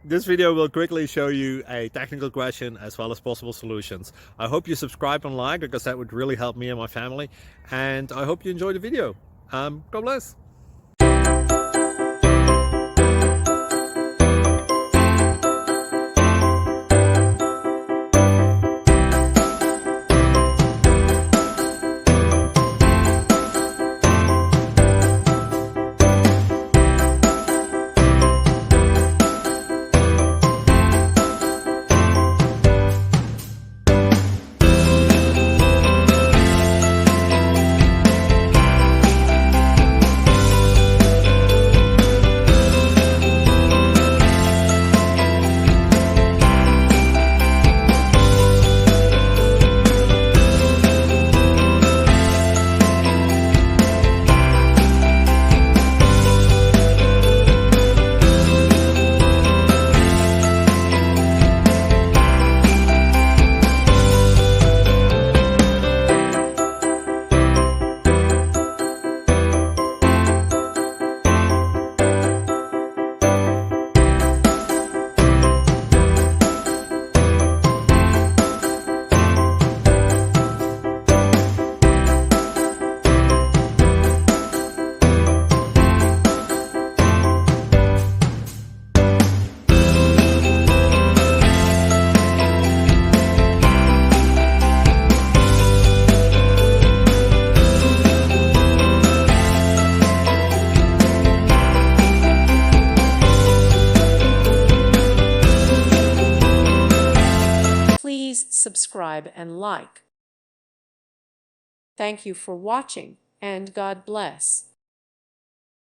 This video will quickly show you a technical question as well as possible solutions. I hope you subscribe and like, because that would really help me and my family. And I hope you enjoy the video. God bless. Please subscribe and like. Thank you for watching, and God bless.